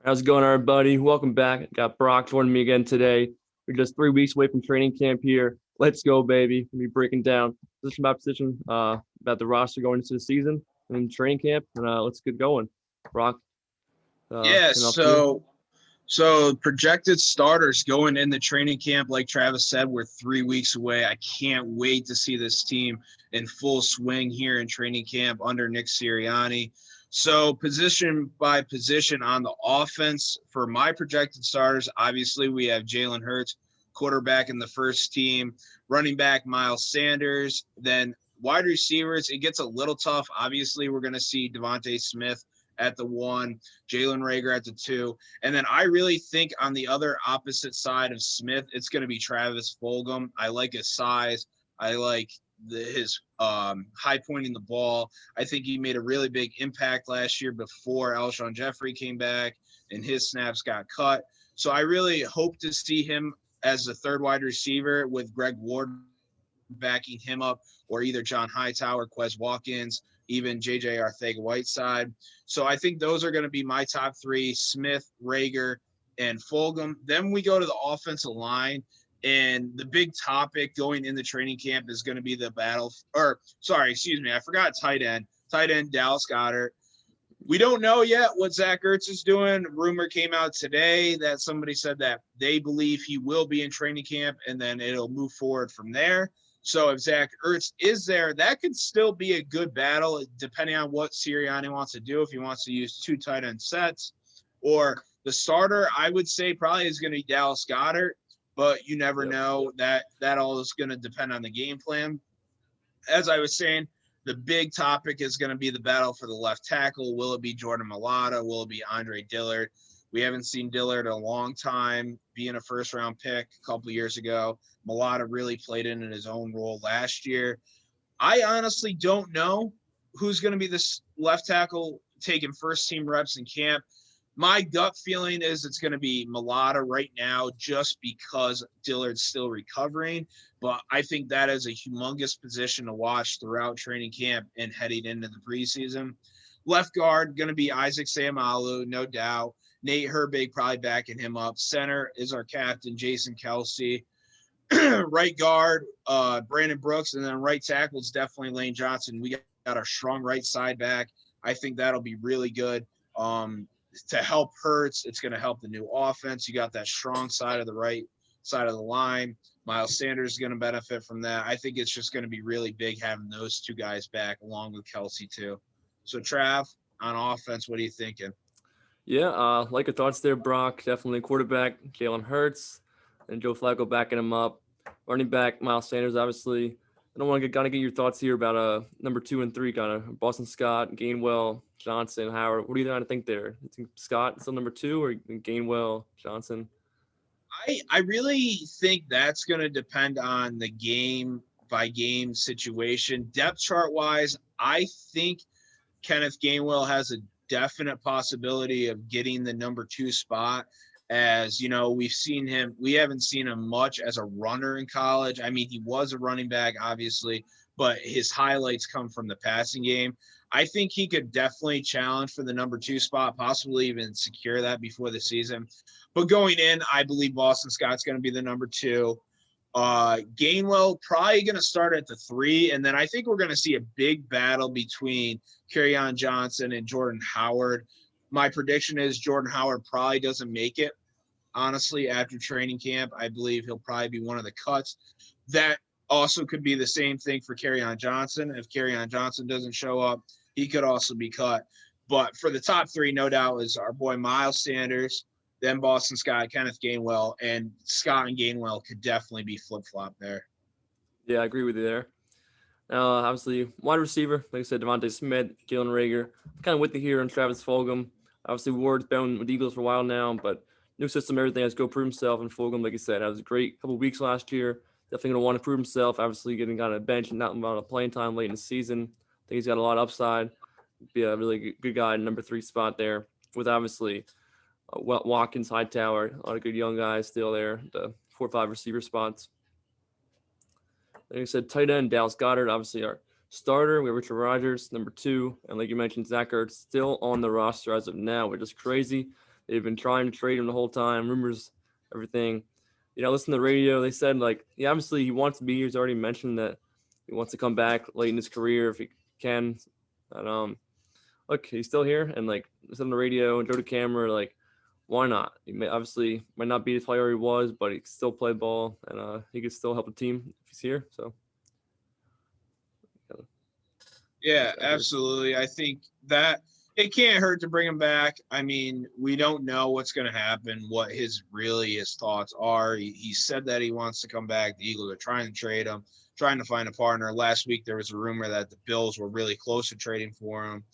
How's it going, everybody? Welcome back. Got Brock joining me again today. We're just 3 weeks away from training camp here. Let's go, baby. We'll be breaking down position by position about the roster going into the season and training camp. And let's get going. Brock, Yeah, and off to you. so projected starters going in the training camp, like Travis said, we're 3 weeks away. I can't wait to see this team in full swing here in training camp under Nick Sirianni. So position by position on the offense for my projected starters, obviously we have Jalen Hurts, quarterback in the first team, running back Miles Sanders, then wide receivers. It gets a little tough. Obviously, we're going to see Devontae Smith at the 1, Jalen Reagor at the 2. And then I really think on the other opposite side of Smith, it's going to be Travis Fulgham. I like his size. I like his high pointing the ball. I think he made a really big impact last year before Alshon Jeffrey came back and his snaps got cut. So I really hope to see him as a third wide receiver with Greg Ward backing him up, or either John Hightower, Quez Watkins, even JJ Arcega-Whiteside. So I think those are going to be my top three: Smith, Reagor, and Fulgham. Then we go to the offensive line. And the big topic going in the training camp is going to be the battle. I forgot tight end. Tight end Dallas Goedert. We don't know yet what Zach Ertz is doing. Rumor came out today that somebody said that they believe he will be in training camp, and then it'll move forward from there. So if Zach Ertz is there, that could still be a good battle, depending on what Sirianni wants to do. If he wants to use two tight end sets, or the starter, I would say probably is going to be Dallas Goedert, but you never know. That all is going to depend on the game plan. As I was saying, the big topic is going to be the battle for the left tackle. Will it be Jordan Mailata? Will it be Andre Dillard? We haven't seen Dillard in a long time, being a first-round pick a couple of years ago. Mailata really played in his own role last year. I honestly don't know who's going to be this left tackle taking first-team reps in camp. My gut feeling is it's going to be Mailata right now just because Dillard's still recovering. But I think that is a humongous position to watch throughout training camp and heading into the preseason. Left guard, going to be Isaac Seumalo, no doubt. Nate Herbig probably backing him up. Center is our captain, Jason Kelsey. Right guard, Brandon Brooks. And then right tackle is definitely Lane Johnson. We got our strong right side back. I think that'll be really good. To help Hurts, it's going to help the new offense. You got that strong side of the right side of the line. Miles Sanders is going to benefit from that. I think it's just going to be really big having those two guys back along with Kelsey too. So Trav, on offense, what are you thinking? Yeah, like your thoughts there, Brock. Definitely quarterback, Jalen Hurts, and Joe Flacco backing him up. Running back, Miles Sanders, obviously. I don't want to get your thoughts here about number 2 and 3, kind of Boston Scott, Gainwell, Johnson, Howard. What do you kind of think there? You think Scott still number 2, or Gainwell, Johnson? I really think that's going to depend on the game by game situation. Depth chart wise, I think Kenneth Gainwell has a definite possibility of getting the number 2 spot. As you know, we haven't seen him much as a runner in college. I mean, he was a running back, obviously, but his highlights come from the passing game. I think he could definitely challenge for the number 2 spot, possibly even secure that before the season. But going in, I believe Boston Scott's going to be the number 2. Gainwell probably going to start at the 3, and then I think we're going to see a big battle between Kerryon Johnson and Jordan Howard. My prediction is Jordan Howard probably doesn't make it. Honestly, after training camp, I believe he'll probably be one of the cuts. That also could be the same thing for Kerryon Johnson. If Kerryon Johnson doesn't show up, he could also be cut. But for the top 3, no doubt, is our boy Miles Sanders, then Boston Scott, Kenneth Gainwell, and Scott and Gainwell could definitely be flip-flop there. Yeah, I agree with you there. Obviously, wide receiver, like I said, Devontae Smith, Jalen Reagor. I'm kind of with you here on Travis Fulgham. Obviously, Ward's been with the Eagles for a while now, but new system, everything has to go prove himself. And Fulgham, like I said, had a great couple weeks last year. Definitely going to want to prove himself. Obviously, getting on a bench and not a lot of playing time late in the season. I think he's got a lot of upside. Be a really good guy in number 3 spot there. With obviously Watkins, Hightower, a lot of good young guys still there. The 4 or 5 receiver spots. Like I said, tight end, Dallas Goedert, obviously our starter. We have Richard Rodgers, number 2. And like you mentioned, Zach Ertz still on the roster as of now, which is crazy. They've been trying to trade him the whole time, rumors, everything. Listen to the radio. They said, like, yeah, obviously he wants to be here. He's already mentioned that he wants to come back late in his career if he can. And look, he's still here. And like, listen on the radio and go to camera, like, why not? He obviously might not be the player he was, but he can still play ball, and he can still help the team if he's here. So. Yeah, absolutely. I think that it can't hurt to bring him back. I mean, we don't know what's going to happen, what his thoughts are. He said that he wants to come back. The Eagles are trying to trade him, trying to find a partner. Last week, there was a rumor that the Bills were really close to trading for him.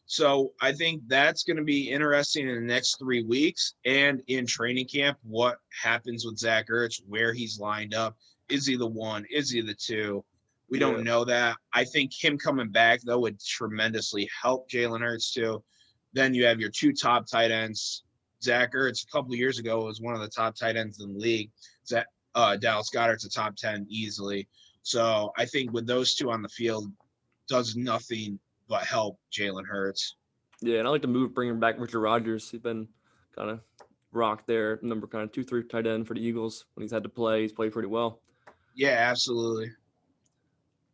So I think that's going to be interesting in the next 3 weeks and in training camp, what happens with Zach Ertz, where he's lined up. Is he the one? Is he the two? We don't know that. I think him coming back, though, would tremendously help Jalen Hurts, too. Then you have your two top tight ends. Zach Ertz, a couple of years ago, was one of the top tight ends in the league. Dallas Goedert's a top 10 easily. So I think with those two on the field, does nothing but help Jalen Hurts. Yeah, and I like to bring back Richard Rodgers. He's been kind of rocked there, number kind of 2-3 tight end for the Eagles when he's had to play. He's played pretty well. Yeah, absolutely.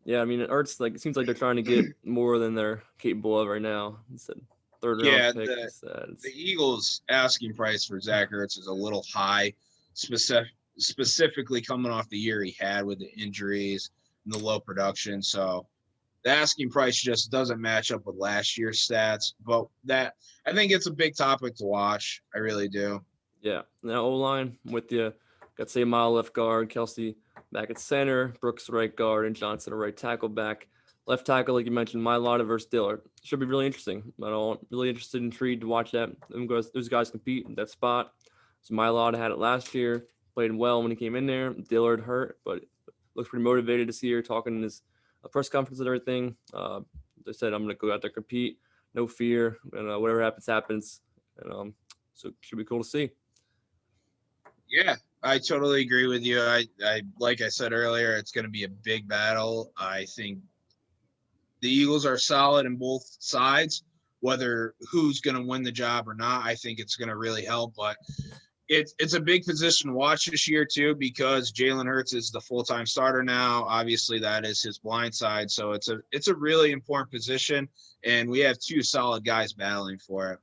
Yeah, I mean, Ertz, like, it seems like they're trying to get more than they're capable of right now. Instead, third round pick. The Eagles' asking price for Zach Ertz is a little high, specifically coming off the year he had with the injuries and the low production. So the asking price just doesn't match up with last year's stats. But that, I think it's a big topic to watch. I really do. Yeah. Now, O-line with you. Got Seumalo left guard, Kelsey back at center, Brooks right guard, and Johnson a right tackle back. Left tackle, like you mentioned, Mailata versus Dillard. Should be really interesting. I'm really interested and intrigued to watch that. Those guys compete in that spot. So Mailata had it last year, played well when he came in there. Dillard hurt, but looks pretty motivated to see her talking in his press conference and everything. They said, I'm going to go out there, compete, no fear, and whatever happens. And so it should be cool to see. Yeah, I totally agree with you. I like I said earlier, it's going to be a big battle. I think the Eagles are solid in both sides. Whether who's going to win the job or not, I think it's going to really help. But it's a big position to watch this year too, because Jalen Hurts is the full-time starter now. Obviously, that is his blind side. So it's a really important position, and we have two solid guys battling for it.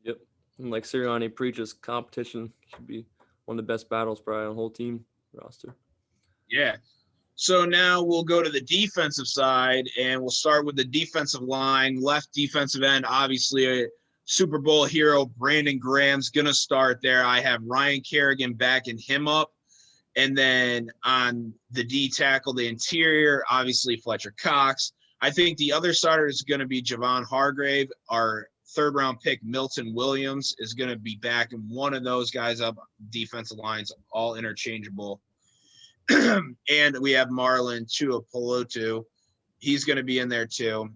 Yep, and like Sirianni preaches, competition should be one of the best battles probably on the whole team roster. Yeah. So now we'll go to the defensive side, and we'll start with the defensive line. Left defensive end, obviously a Super Bowl hero, Brandon Graham's going to start there. I have Ryan Kerrigan backing him up. And then on the D tackle, the interior, obviously Fletcher Cox. I think the other starter is going to be Javon Hargrave. Our third-round pick, Milton Williams, is going to be backing one of those guys up. Defensive lines, all interchangeable. And we have Marlon Tuipulotu. He's going to be in there too.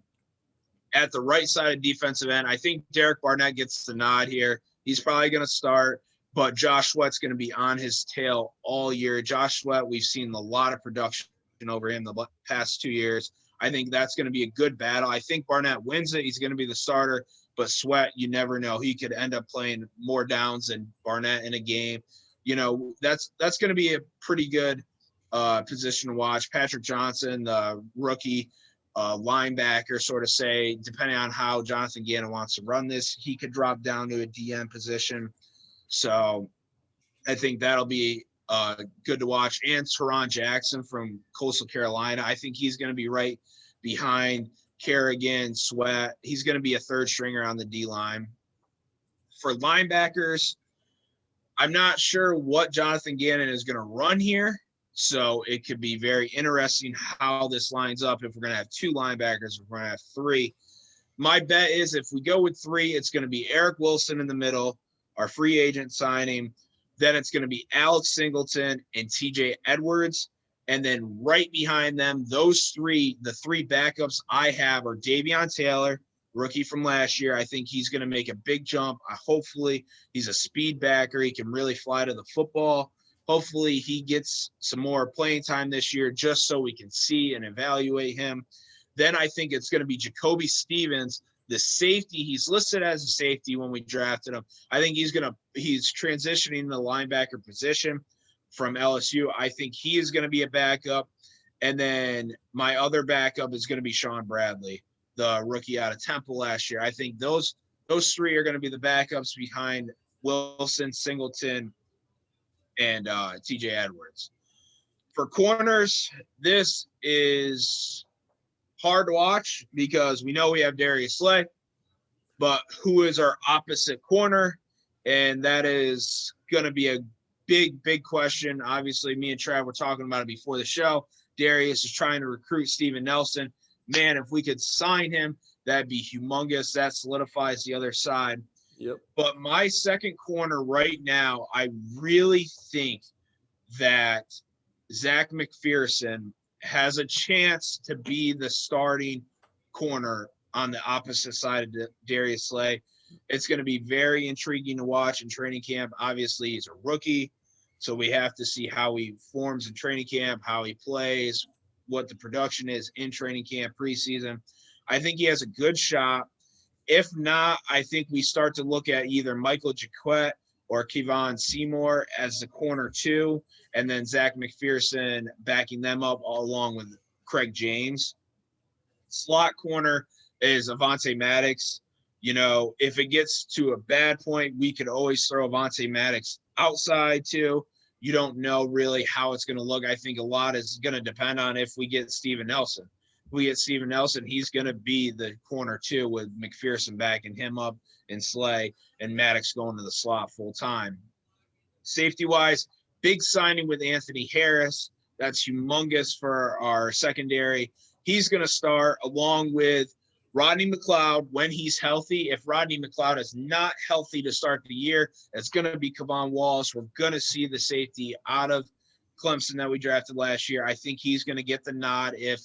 At the right side of defensive end, I think Derek Barnett gets the nod here. He's probably going to start, but Josh Sweat's going to be on his tail all year. Josh Sweat, we've seen a lot of production over him the past 2 years. I think that's going to be a good battle. I think Barnett wins it. He's going to be the starter, but Sweat, you never know. He could end up playing more downs than Barnett in a game. You know, that's going to be a pretty good position to watch. Patrick Johnson, the rookie linebacker, sort of say, depending on how Jonathan Gannon wants to run this, he could drop down to a DM position. So I think that'll be good to watch. And Teron Jackson from Coastal Carolina, I think he's going to be right behind Kerrigan, Sweat. He's going to be a third stringer on the D-line. For linebackers, I'm not sure what Jonathan Gannon is going to run here. So it could be very interesting how this lines up. If we're going to have two linebackers, if we're going to have three. My bet is if we go with three, it's going to be Eric Wilson in the middle, our free agent signing. Then it's going to be Alex Singleton and TJ Edwards. And then right behind them, those three, the three backups I have are Davion Taylor, rookie from last year. I think he's going to make a big jump. Hopefully he's a speed backer. He can really fly to the football. Hopefully he gets some more playing time this year just so we can see and evaluate him. Then I think it's going to be Jacoby Stevens, The safety, he's listed as a safety when we drafted him. I think he's transitioning the linebacker position from LSU. I think he is going to be a backup. And then my other backup is going to be Sean Bradley, the rookie out of Temple last year. I think those three are going to be the backups behind Wilson, Singleton, and TJ Edwards. For corners, this is hard to watch because we know we have Darius Slay, but who is our opposite corner? And that is going to be a big, big question. Obviously, me and Trav were talking about it before the show. Darius is trying to recruit Steven Nelson. Man, if we could sign him, that'd be humongous. That solidifies the other side. Yep. But my second corner right now, I really think that Zach McPherson has a chance to be the starting corner on the opposite side of Darius Slay. It's going to be very intriguing to watch in training camp. Obviously, he's a rookie, so we have to see how he forms in training camp, how he plays, what the production is in training camp, preseason. I think he has a good shot. If not, I think we start to look at either Michael Jaquette or Kevon Seymour as the corner two, and then Zach McPherson backing them up along with Craig James. Slot corner is Avonte Maddox. You know, if it gets to a bad point, we could always throw Avonte Maddox outside too. You don't know really how it's going to look. I think a lot is going to depend on if we get Steven Nelson. If we get Steven Nelson, he's going to be the corner two with McPherson backing him up and Slay and Maddox going to the slot full time. Safety-wise, big signing with Anthony Harris. That's humongous for our secondary. He's going to start along with Rodney McLeod when he's healthy. If Rodney McLeod is not healthy to start the year, it's going to be Kevon Wallace. We're going to see the safety out of Clemson that we drafted last year. I think he's going to get the nod if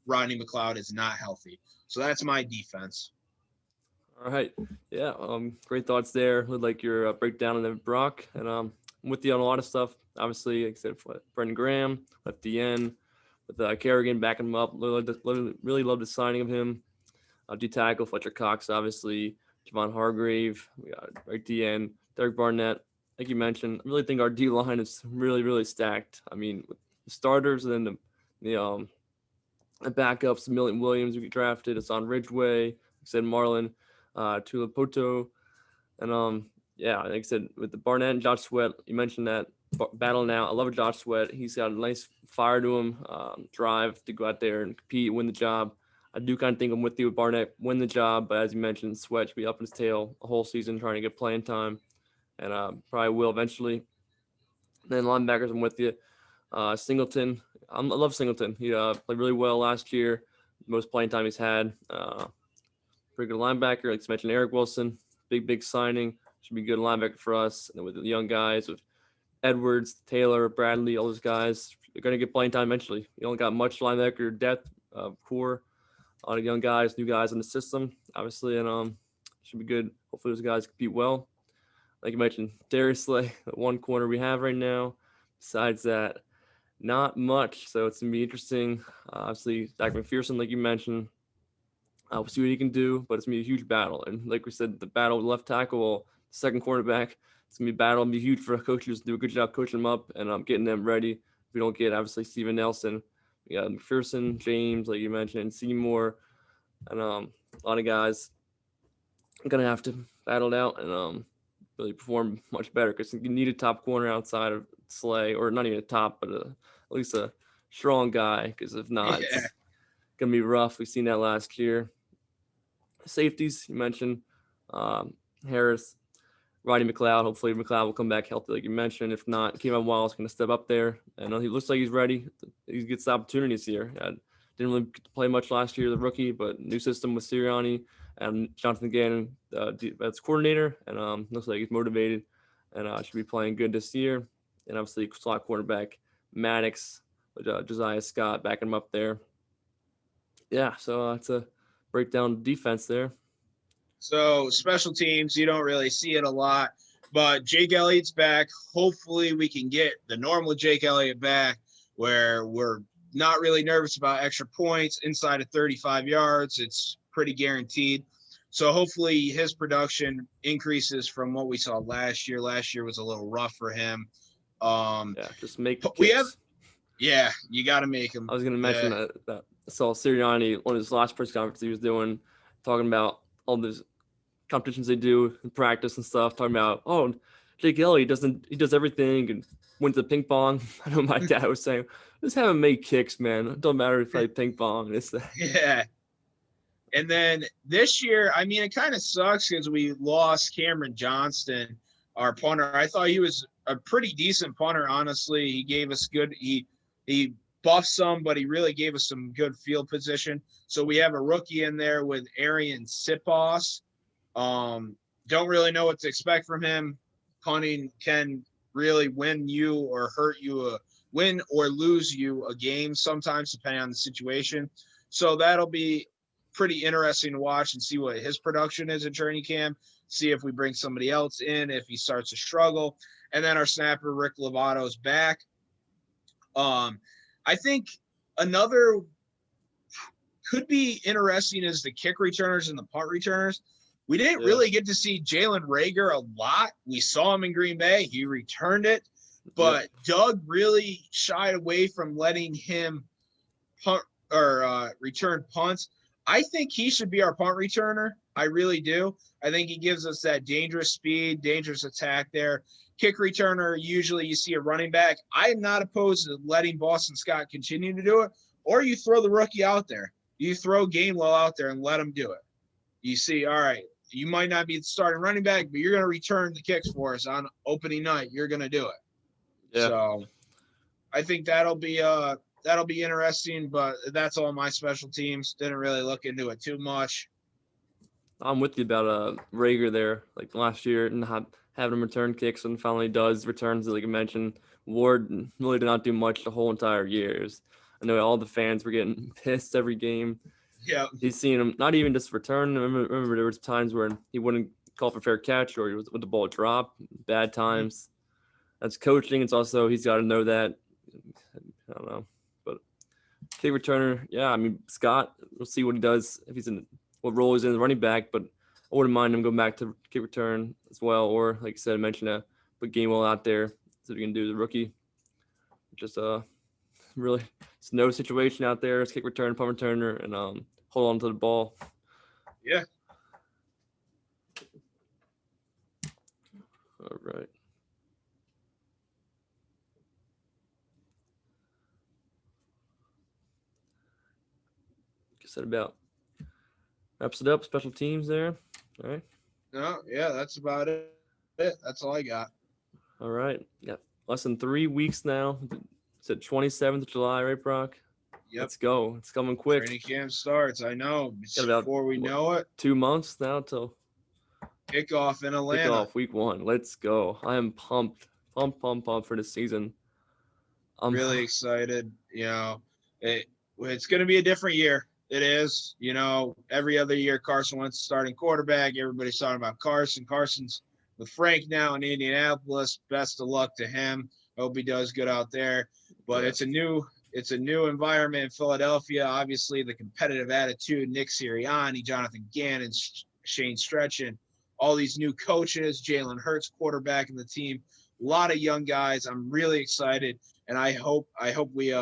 Rodney McLeod is not healthy. So that's my defense. All right. Yeah. Great thoughts there. Would like your breakdown of the Brock, and I'm with you on a lot of stuff. Obviously, like I said, Brendan Graham left the end with Kerrigan backing him up. Really love the signing of him. D tackle Fletcher Cox, obviously. Javon Hargrave. We got right DN Derek Barnett. Like you mentioned, I really think our D line is really, really stacked. I mean, with the starters and then the backups, Milton Williams we drafted. It's on Ridgeway. Like I said, Marlon Tuipulotu. And yeah, like I said, with the Barnett and Josh Sweat, you mentioned that battle now. I love Josh Sweat. He's got a nice fire to him, drive to go out there and compete, win the job. I do kind of think I'm with you with Barnett, win the job, but as you mentioned, Sweat should be up in his tail a whole season trying to get playing time, and probably will eventually. Then linebackers, I'm with you. Singleton, I love Singleton. He played really well last year, most playing time he's had. Pretty good linebacker, like you mentioned, Eric Wilson, big signing. Should be a good linebacker for us. And with the young guys, with Edwards, Taylor, Bradley, all those guys, they're going to get playing time eventually. You don't got much linebacker depth, core. A lot of young guys, new guys in the system, obviously, and should be good. Hopefully those guys compete well. Like you mentioned, Darius Slay, the one corner we have right now. Besides that, not much. So it's going to be interesting. Obviously, Zach McPherson, like you mentioned, we'll see what he can do, but it's going to be a huge battle. And like we said, the battle with left tackle, second cornerback, it's going to be a battle. It'll be huge for coaches to do a good job coaching them up and getting them ready. If we don't get, obviously, Steven Nelson, we got McPherson, James, like you mentioned, Seymour, and a lot of guys are going to have to battle it out and really perform much better because you need a top corner outside of Slay, or not even a top, but at least a strong guy, because if not, it's going to be rough. We've seen that last year. Safeties, you mentioned Harris, Rodney McLeod. Hopefully McLeod will come back healthy, like you mentioned. If not, Kevon Wallace is going to step up there. And he looks like he's ready. He gets the opportunities here. Didn't really get to play much last year, the rookie, but new system with Sirianni and Jonathan Gannon, that's coordinator, and looks like he's motivated and should be playing good this year. And obviously, slot quarterback Maddox, Josiah Scott backing him up there. Yeah, so it's a breakdown defense there. So special teams, you don't really see it a lot, but Jake Elliott's back. Hopefully we can get the normal Jake Elliott back where we're not really nervous about extra points inside of 35 yards. It's pretty guaranteed. So hopefully his production increases from what we saw last year. Last year was a little rough for him. Yeah, just make the We have, kicks. yeah, you got to make him. I was going to mention that I saw Sirianni on his last press conference he was doing, talking about all these competitions they do in practice and stuff, talking about, oh, Jake Elliott he does everything and wins the ping pong. I know my dad was saying, just have him make kicks, man. It don't matter if I play ping pong. It's that. Yeah. And then this year, I mean, it kind of sucks because we lost Cameron Johnston, our punter. I thought he was a pretty decent punter, honestly. He gave us good. He buffed some, but he really gave us some good field position. So we have a rookie in there with Arian Sipos. Don't really know what to expect from him. Punting can really win you or hurt you, win or lose you a game sometimes, depending on the situation. So that'll be pretty interesting to watch and see what his production is in training camp, see if we bring somebody else in, if he starts to struggle. And then our snapper, Rick Lovato, is back. I think another could be interesting is the kick returners and the punt returners. We didn't really get to see Jalen Reagor a lot. We saw him in Green Bay. He returned it. But Doug really shied away from letting him punt or return punts. I think he should be our punt returner. I really do. I think he gives us that dangerous speed, dangerous attack there. Kick returner, usually you see a running back. I am not opposed to letting Boston Scott continue to do it, or you throw the rookie out there. You throw Gainwell out there and let him do it. You see, all right, you might not be the starting running back, but you're going to return the kicks for us on opening night. You're going to do it. Yeah. So I think that'll be interesting, but that's all my special teams. Didn't really look into it too much. I'm with you about Reagor there, like last year, and having him return kicks, and finally does returns, like you mentioned. Ward really did not do much the whole entire year. I know all the fans were getting pissed every game. Yeah, he's seen him not even just return. Remember there was times where he wouldn't call for fair catch, or he was with the ball drop. Bad times. That's coaching. It's also he's got to know that. I don't know, but kick returner, yeah. I mean Scott, we'll see what he does if he's in what role he's in the running back, but I wouldn't mind him going back to kick return as well, or like I said, I mentioned put Gainwell out there so we can do the rookie. Just really it's no situation out there. It's kick return, punt returner, and hold on to the ball. Yeah. All right. Said about wraps it up. Special teams there. All right. No, yeah, that's about it. That's all I got. All right. Yeah, less than 3 weeks now. It's at 27th of July, right, Brock? Yep. Let's go. It's coming quick. Training camp starts. I know. Before we know it, 2 months now till kickoff in Atlanta. Kickoff week 1. Let's go. I am pumped for this season. I'm really excited. You know, it's going to be a different year. It is. You know, every other year Carson Wentz starting quarterback. Everybody's talking about Carson. Carson's with Frank now in Indianapolis. Best of luck to him. Hope he does good out there. But it's a new environment in Philadelphia. Obviously, the competitive attitude, Nick Sirianni, Jonathan Gannon, Shane Stretchen, all these new coaches, Jalen Hurts quarterback in the team. A lot of young guys. I'm really excited, and I hope we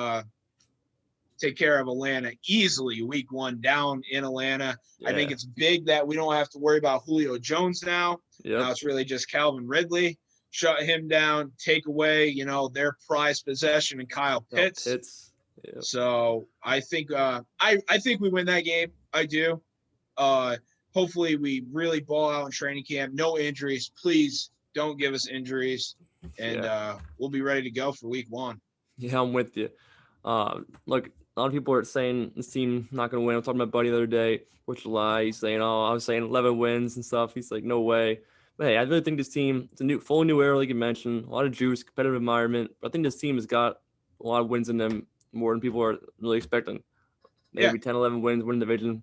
take care of Atlanta easily week 1 down in Atlanta. Yeah. I think it's big that we don't have to worry about Julio Jones now. Yep. Now it's really just Calvin Ridley. Shut him down, take away, you know, their prized possession and Kyle Pitts. Yep. So I think I think we win that game. I do. Hopefully we really ball out in training camp. No injuries. Please don't give us injuries. And we'll be ready to go for week 1. Yeah, I'm with you. Look, a lot of people are saying this team not going to win. I was talking to my buddy the other day, which lie. He's saying, I was saying 11 wins and stuff. He's like, no way. But hey, I really think this team, it's a fully new era, like you mentioned, a lot of juice, competitive environment. But I think this team has got a lot of wins in them, more than people are really expecting. Maybe 10, 11 wins, win the division.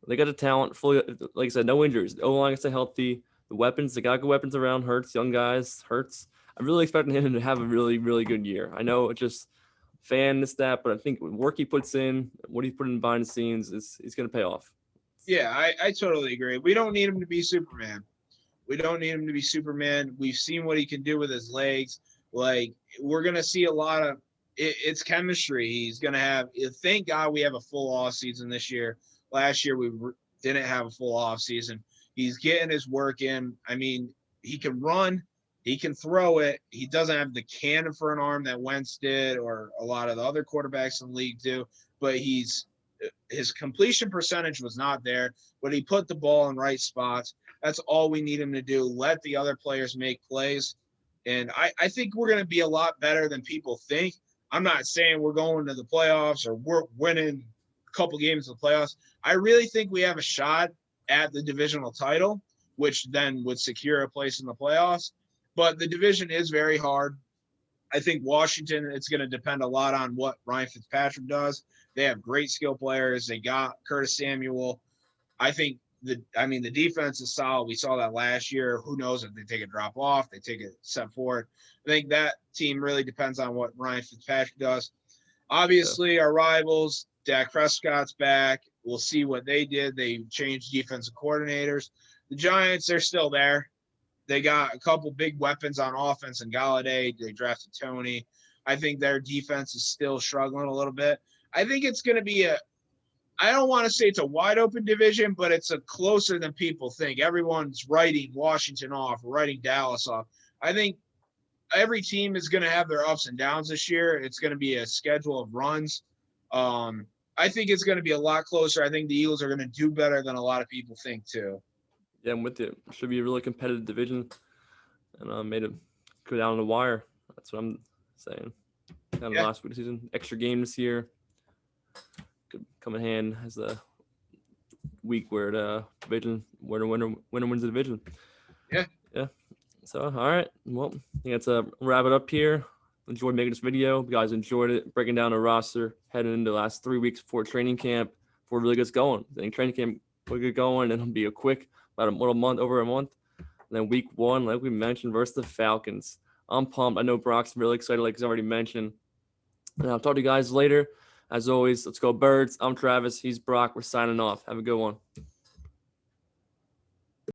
They got the talent, fully, like I said, no injuries. The O-line can stay healthy. The weapons, they got good weapons around. Hurts, young guys, Hurts. I'm really expecting him to have a really, really good year. I know it's just fan this, that, but I think the work he puts in, what he put in behind the scenes, he's going to pay off. Yeah, I totally agree. We don't need him to be Superman. We don't need him to be Superman. We've seen what he can do with his legs. Like, we're gonna see a lot of it's chemistry. He's gonna have. Thank God we have a full off season this year. Last year we didn't have a full off season. He's getting his work in. I mean, he can run, he can throw it. He doesn't have the cannon for an arm that Wentz did, or a lot of the other quarterbacks in the league do. But his completion percentage was not there, but he put the ball in right spots. That's all we need him to do. Let the other players make plays. And I think we're going to be a lot better than people think. I'm not saying we're going to the playoffs or we're winning a couple games in the playoffs. I really think we have a shot at the divisional title, which then would secure a place in the playoffs. But the division is very hard. I think Washington, it's going to depend a lot on what Ryan Fitzpatrick does. They have great skill players. They got Curtis Samuel. I think the defense is solid. We saw that last year. Who knows if they take a drop off, they take a step forward. I think that team really depends on what Ryan Fitzpatrick does. Obviously, our rivals, Dak Prescott's back. We'll see what they did. They changed defensive coordinators. The Giants, they're still there. They got a couple big weapons on offense in Galladay. They drafted Tony. I think their defense is still struggling a little bit. I think it's going to be I don't want to say it's a wide open division, but it's a closer than people think. Everyone's writing Washington off, writing Dallas off. I think every team is going to have their ups and downs this year. It's going to be a schedule of runs. I think it's going to be a lot closer. I think the Eagles are going to do better than a lot of people think too. Yeah, I'm with you. It should be a really competitive division, and made it go down the wire. That's what I'm saying. Kind of last week of the season, extra game this year could come in hand as a week where the division, where the winner wins the division. Yeah. So, all right. Well, I think that's wrap it up here. Enjoyed making this video. You guys enjoyed it. Breaking down the roster heading into the last 3 weeks before training camp. Before it really gets going. I think training camp will get going, and it'll be about a little month, over a month. And then week 1, like we mentioned, versus the Falcons. I'm pumped. I know Brock's really excited, like he's already mentioned. And I'll talk to you guys later. As always, let's go Birds. I'm Travis. He's Brock. We're signing off. Have a good one.